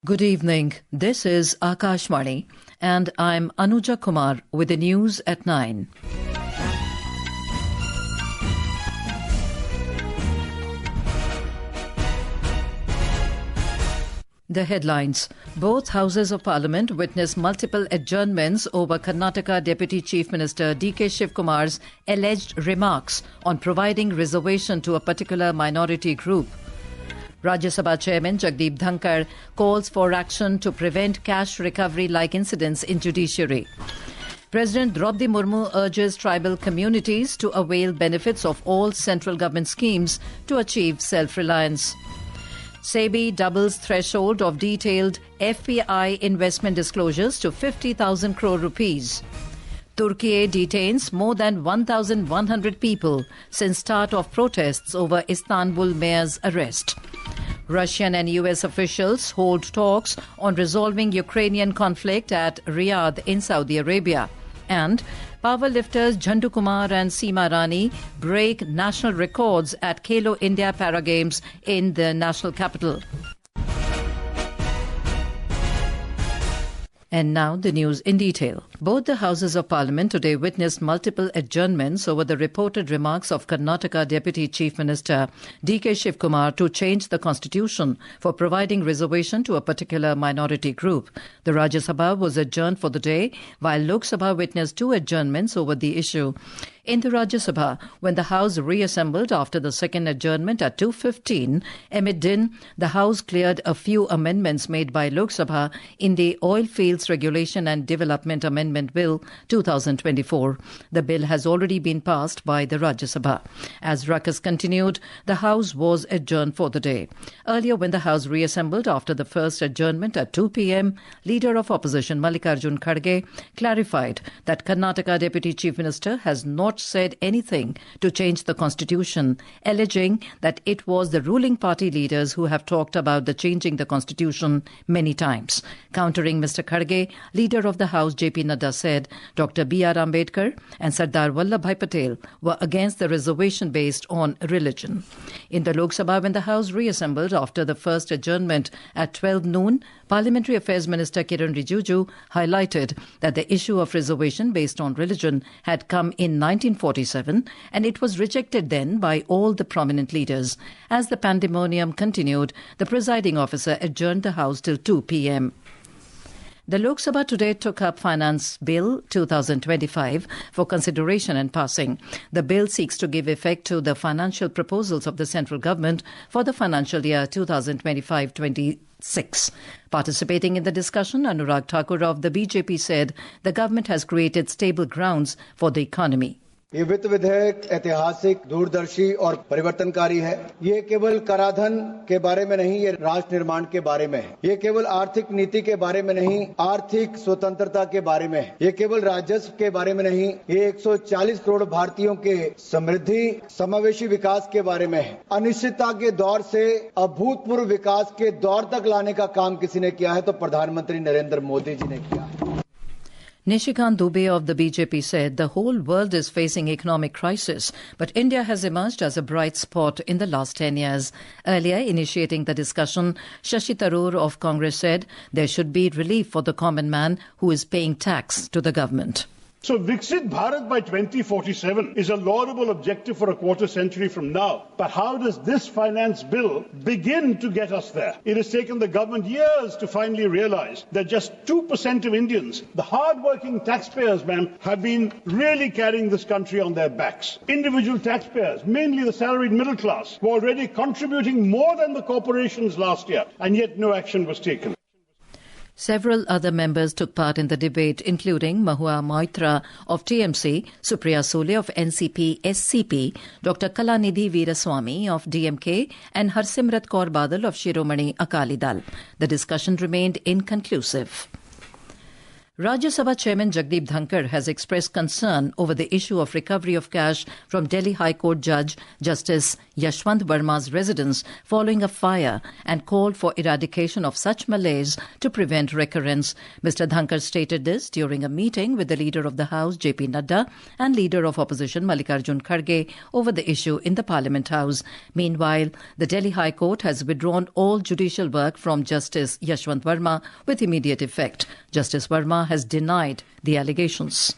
Good evening. This is Akashvani, and I'm Anuja Kumar with the news at 9. The headlines. Both houses of parliament witnessed multiple adjournments over Karnataka Deputy Chief Minister D.K. Shivkumar's alleged remarks on providing reservation to a particular minority group. Rajya Sabha Chairman Jagdeep Dhankar calls for action to prevent cash recovery-like incidents in Judiciary. President Draupadi Murmu urges tribal communities to avail benefits of all central government schemes to achieve self-reliance. SEBI doubles threshold of detailed FPI investment disclosures to 50,000 crore rupees. Turkey detains more than 1,100 people since start of protests over Istanbul mayor's arrest. Russian and US officials hold talks on resolving Ukrainian conflict at Riyadh in Saudi Arabia. And powerlifters Jhandu Kumar and Seema Rani break national records at Khelo India Para Games in the national capital. And now the news in detail. Both the Houses of Parliament today witnessed multiple adjournments over the reported remarks of Karnataka Deputy Chief Minister D.K. Shivkumar to change the constitution for providing reservation to a particular minority group. The Rajya Sabha was adjourned for the day, while Lok Sabha witnessed two adjournments over the issue. In the Rajya Sabha, when the House reassembled after the second adjournment at 2:15, amid din, the House cleared a few amendments made by Lok Sabha in the Oil Fields Regulation and Development Amendment Bill 2024. The bill has already been passed by the Rajya Sabha. As ruckus continued, the House was adjourned for the day. Earlier, when the House reassembled after the first adjournment at 2 p.m., Leader of Opposition Mallikarjun Kharge clarified that Karnataka Deputy Chief Minister has not said anything to change the constitution, alleging that it was the ruling party leaders who have talked about the changing the constitution many times. Countering Mr. Kharge, Leader of the House J.P. Nadda said Dr. B.R. Ambedkar and Sardar Vallabhbhai Patel were against the reservation based on religion. In the Lok Sabha, when the House reassembled after the first adjournment at 12 noon, Parliamentary Affairs Minister Kiran Rijiju highlighted that the issue of reservation based on religion had come in 1947 and it was rejected then by all the prominent leaders. As the pandemonium continued, the presiding officer adjourned the House till 2 p.m. The Lok Sabha today took up Finance Bill 2025 for consideration and passing. The bill seeks to give effect to the financial proposals of the central government for the financial year 2025-26. Participating in the discussion, Anurag Thakur of the BJP said the government has created stable grounds for the economy. ये वित्त विधेयक ऐतिहासिक, दूरदर्शी और परिवर्तनकारी है। ये केवल कराधान के बारे में नहीं, ये राष्ट्र निर्माण के बारे में है। ये केवल आर्थिक नीति के बारे में नहीं, आर्थिक स्वतंत्रता के बारे में है। ये केवल राजस्व के बारे में नहीं, ये 140 करोड़ भारतीयों के समृद्धि, समावेशी विकास के बारे में है। अनिश्चितता के दौर से अभूतपूर्व विकास के दौर तक लाने का काम किसी ने किया है तो प्रधानमंत्री नरेंद्र मोदी जी ने किया है। Nishikant Dubey of the BJP said the whole world is facing economic crisis, but India has emerged as a bright spot in the last 10 years. Earlier, initiating the discussion, Shashi Tharoor of Congress said there should be relief for the common man who is paying tax to the government. So Viksit Bharat by 2047 is a laudable objective for a quarter century from now. But how does this finance bill begin to get us there? It has taken the government years to finally realize that just 2% of Indians, the hard-working taxpayers, have been really carrying this country on their backs. Individual taxpayers, mainly the salaried middle class, were already contributing more than the corporations last year, and yet no action was taken. Several other members took part in the debate, including Mahua Moitra of TMC, Supriya Sule of NCP SCP, Dr. Kalanidhi Veeraswamy of DMK, and Harsimrat Kaur Badal of Shiromani Akali Dal. The discussion remained inconclusive. Rajya Sabha Chairman Jagdeep Dhankar has expressed concern over the issue of recovery of cash from Delhi High Court Judge Justice Yashwant Verma's residence following a fire and called for eradication of such malaise to prevent recurrence. Mr. Dhankar stated this during a meeting with the Leader of the House, JP Nadda, and Leader of Opposition, Mallikarjun Kharge, over the issue in the Parliament House. Meanwhile, the Delhi High Court has withdrawn all judicial work from Justice Yashwant Verma with immediate effect. Justice Verma has denied the allegations.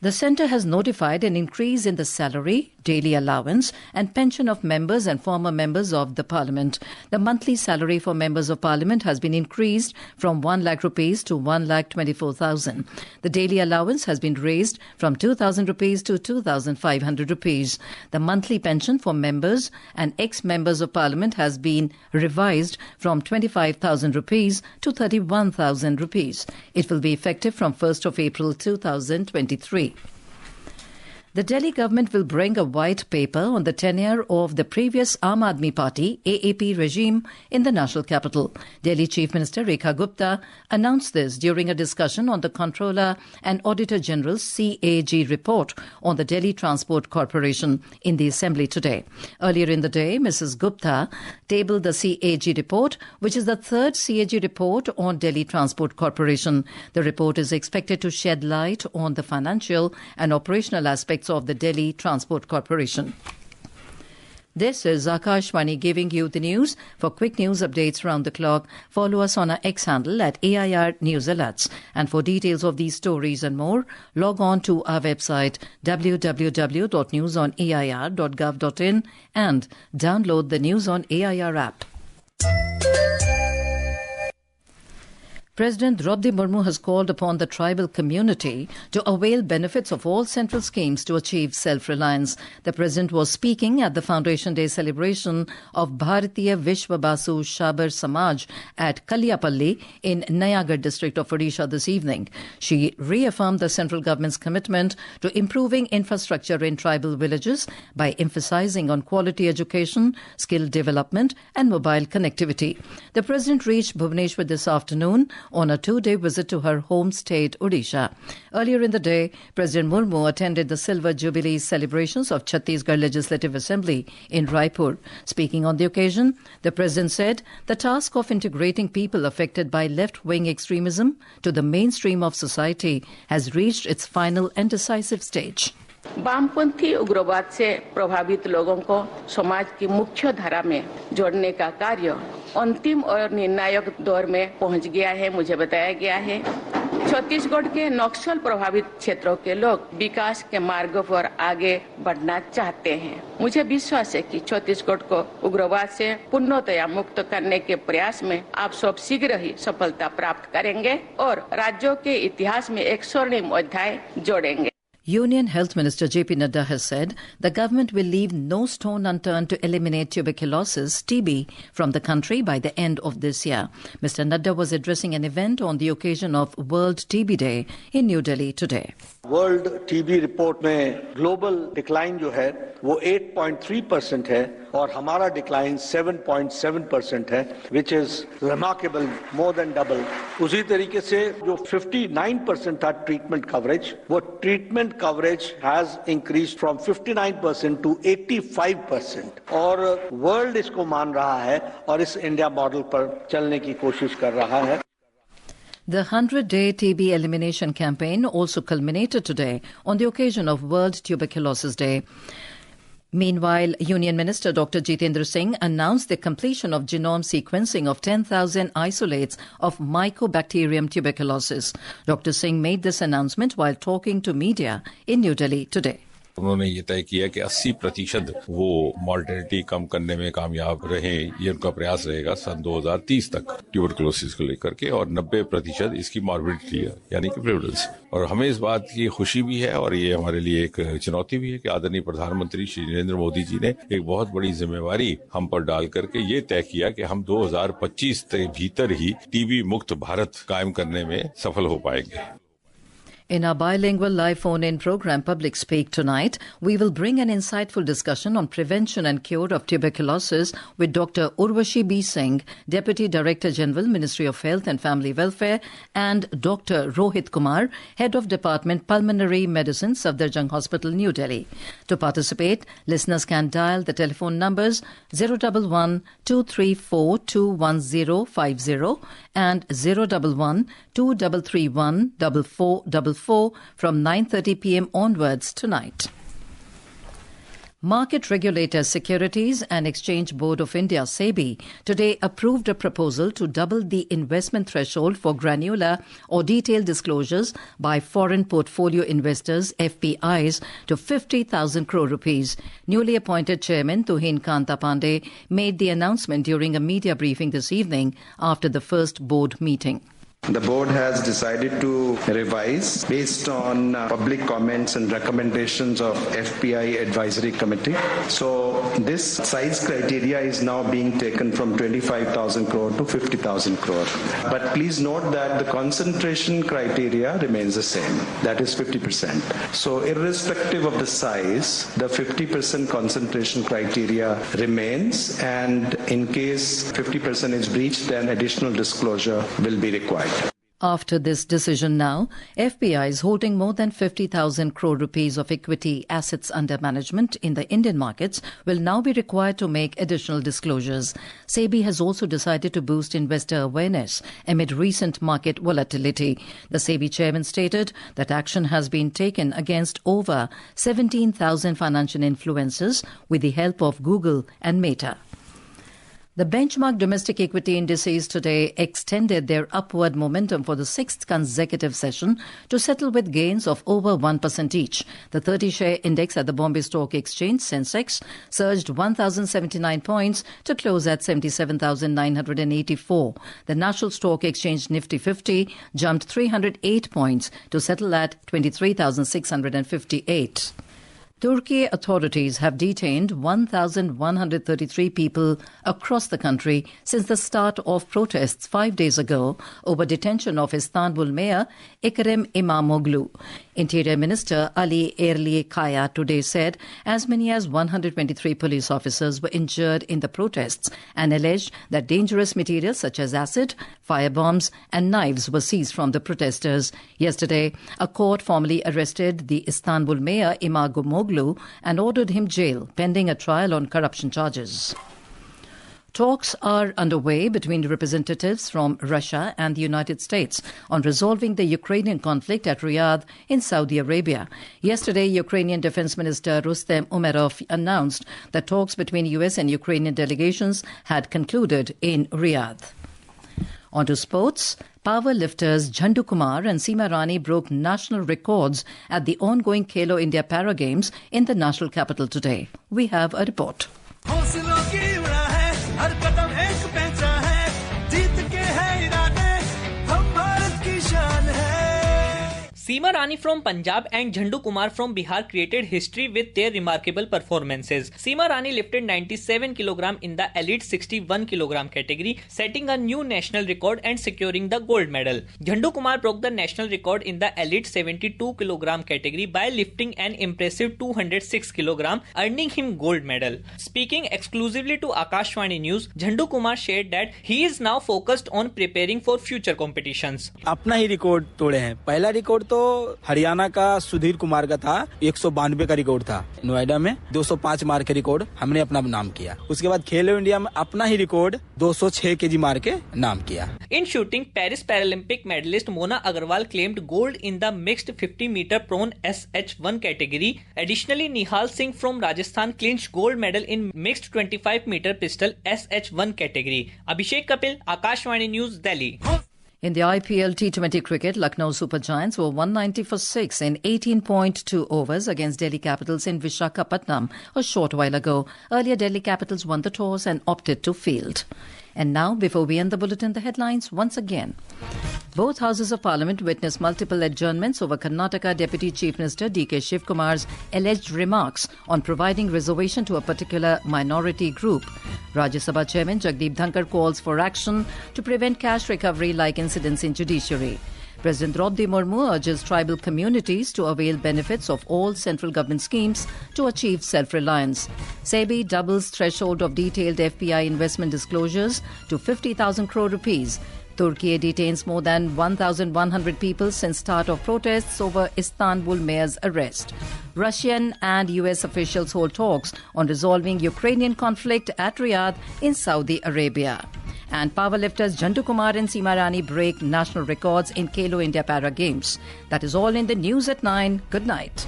The Centre has notified an increase in the salary, daily allowance and pension of members and former members of the Parliament. The monthly salary for members of Parliament has been increased from 1 lakh rupees to 1,24,000. The daily allowance has been raised from 2,000 rupees to 2,500 rupees. The monthly pension for members and ex-members of Parliament has been revised from 25,000 rupees to 31,000 rupees. It will be effective from 1st of April 2023. The Delhi government will bring a white paper on the tenure of the previous Aam Aadmi Party AAP regime in the national capital. Delhi Chief Minister Rekha Gupta announced this during a discussion on the Comptroller and Auditor General's CAG report on the Delhi Transport Corporation in the Assembly today. Earlier in the day, Mrs. Gupta tabled the CAG report, which is the third CAG report on Delhi Transport Corporation. The report is expected to shed light on the financial and operational aspects of the Delhi Transport Corporation. This is Akashvani giving you the news. For quick news updates round the clock, follow us on our X handle at AIR News Alerts. And for details of these stories and more, log on to our website www.newsonair.gov.in and download the News on AIR app. President Draupadi Murmu has called upon the tribal community to avail benefits of all central schemes to achieve self-reliance. The President was speaking at the Foundation Day celebration of Bharatiya Vishwa Basu Shabar Samaj at Kaliyapalli in Nayagarh district of Odisha this evening. She reaffirmed the central government's commitment to improving infrastructure in tribal villages by emphasizing on quality education, skill development and mobile connectivity. The President reached Bhubaneswar this afternoon on a 2-day visit to her home state, Odisha. Earlier in the day, President Murmu attended the Silver Jubilee celebrations of Chhattisgarh Legislative Assembly in Raipur. Speaking on the occasion, the President said the task of integrating people affected by left-wing extremism to the mainstream of society has reached its final and decisive stage. वामपंथी उग्रवाद से प्रभावित लोगों को समाज की मुख्य धारा में जोड़ने का कार्य अंतिम और निर्णायक दौर में पहुंच गया है। मुझे बताया गया है छत्तीसगढ़ के नक्सल प्रभावित क्षेत्रों के लोग विकास के मार्ग पर आगे बढ़ना चाहते हैं। मुझे विश्वास है कि छत्तीसगढ़ को उग्रवाद से पूर्णतया मुक्त करने के प्रयास में आप सब शीघ्र ही सफलता प्राप्त करेंगे और राज्यों के इतिहास में एक स्वर्णिम अध्याय जोड़ेंगे। Union Health Minister JP Nadda has said the government will leave no stone unturned to eliminate tuberculosis, TB, from the country by the end of this year. Mr. Nadda was addressing an event on the occasion of World TB Day in New Delhi today. World TB report में global decline जो है वो 8.3% है और हमारा decline 7.7% है, which is remarkable, more than double. उसी तरीके से जो 59% था treatment coverage, वो treatment coverage has increased from 59% to 85% और world इसको मान रहा है और इस इंडिया मॉडल पर चलने की कोशिश कर रहा है. The 100-day TB elimination campaign also culminated today on the occasion of World Tuberculosis Day. Meanwhile, Union Minister Dr. Jitendra Singh announced the completion of genome sequencing of 10,000 isolates of Mycobacterium tuberculosis. Dr. Singh made this announcement while talking to media in New Delhi today. उन्होंने ये तय किया कि 80% वो mortality कम करने में कामयाब रहे, ये उनका प्रयास रहेगा सन 2030 तक ट्यूबरकुलोसिस को लेकर के, और 90% इसकी मॉर्बिडिटी है यानी कि प्रेवलेंस। और हमें इस बात की खुशी भी है और ये हमारे लिए एक चुनौती भी है कि आदरणीय प्रधानमंत्री श्री नरेंद्र मोदी जी ने एक बहुत बड़ी जिम्मेवारी हम पर डाल करके ये तय किया कि हम 2025 के भीतर ही टीबी मुक्त भारत कायम करने में सफल हो पाएंगे। In our bilingual live phone-in program Public Speak tonight, we will bring an insightful discussion on prevention and cure of tuberculosis with Dr. Urvashi B. Singh, Deputy Director General, Ministry of Health and Family Welfare, and Dr. Rohit Kumar, Head of Department Pulmonary Medicine, Safdarjung Hospital, New Delhi. To participate, listeners can dial the telephone numbers 011 234 21050 and 011 2331 4444 from 9:30 p.m. onwards tonight. Market regulator Securities and Exchange Board of India, SEBI, today approved a proposal to double the investment threshold for granular or detailed disclosures by foreign portfolio investors, FPIs, to 50,000 crore rupees. Newly appointed Chairman Tuhin Kanta Pandey made the announcement during a media briefing this evening after the first board meeting. The board has decided to revise based on public comments and recommendations of FPI Advisory Committee. So this size criteria is now being taken from 25,000 crore to 50,000 crore. But please note that the concentration criteria remains the same. That is 50%. So irrespective of the size, the 50% concentration criteria remains, and in case 50% is breached, then additional disclosure will be required. After this decision now, FPIs holding more than 50,000 crore rupees of equity assets under management in the Indian markets will now be required to make additional disclosures. SEBI has also decided to boost investor awareness amid recent market volatility. The SEBI chairman stated that action has been taken against over 17,000 financial influencers with the help of Google and Meta. The benchmark domestic equity indices today extended their upward momentum for the sixth consecutive session to settle with gains of over 1% each. The 30-share index at the Bombay Stock Exchange, Sensex, surged 1,079 points to close at 77,984. The National Stock Exchange Nifty 50 jumped 308 points to settle at 23,658. Turkey authorities have detained 1,133 people across the country since the start of protests 5 days ago over detention of Istanbul Mayor Ekrem İmamoğlu. Interior Minister Ali Erlikaya today said as many as 123 police officers were injured in the protests and alleged that dangerous materials such as acid, firebombs and knives were seized from the protesters. Yesterday, a court formally arrested the Istanbul Mayor İmamoğlu and ordered him jail pending a trial on corruption charges. Talks are underway between representatives from Russia and the United States on resolving the Ukrainian conflict at Riyadh in Saudi Arabia. Yesterday, Ukrainian Defense Minister Rustem Umerov announced that talks between US and Ukrainian delegations had concluded in Riyadh. On to sports. Power lifters Jhandu Kumar and Seema Rani broke national records at the ongoing Khelo India Para Games in the national capital today. We have a report. Seema Rani from Punjab and Jhandu Kumar from Bihar created history with their remarkable performances. Seema Rani lifted 97 kg in the elite 61 kg category, setting a new national record and securing the gold medal. Jhandu Kumar broke the national record in the elite 72 kg category by lifting an impressive 206 kg, earning him gold medal. Speaking exclusively to Akashvani News, Jhandu Kumar shared that he is now focused on preparing for future competitions. अपना ही record तोड़े हैं। पहला record तो हरियाणा का सुधीर कुमार का था, 192 का record था। नोएडा में 205 मार के रिकॉर्ड हमने अपना नाम किया। उसके बाद खेलो इंडिया में अपना ही रिकॉर्ड 206 केजी मार के नाम किया। In shooting, Paris Paralympic medalist Mona Agarwal claimed gold in the mixed 50-meter prone SH1 category. Additionally, Nihal Singh from Rajasthan clinched gold medal in mixed 25-meter pistol SH1 category. Abhishek Kapil, Akashvani News, Delhi. In the IPL T20 cricket, Lucknow Super Giants were 190 for 6 in 18.2 overs against Delhi Capitals in Visakhapatnam a short while ago. Earlier, Delhi Capitals won the toss and opted to field. And now, before we end the bulletin, the headlines once again. Both houses of parliament witnessed multiple adjournments over Karnataka Deputy Chief Minister D.K. Shivkumar's alleged remarks on providing reservation to a particular minority group. Rajya Sabha Chairman Jagdeep Dhankar calls for action to prevent cash recovery like incidents in Judiciary. President Draupadi Murmu urges tribal communities to avail benefits of all central government schemes to achieve self-reliance. SEBI doubles threshold of detailed FPI investment disclosures to 50,000 crore rupees. Turkey detains more than 1,100 people since start of protests over Istanbul mayor's arrest. Russian and US officials hold talks on resolving Ukrainian conflict at Riyadh in Saudi Arabia. And powerlifters Jhandu Kumar and Seema Rani break national records in Khelo India Para Games. That is all in the news at 9. Good night.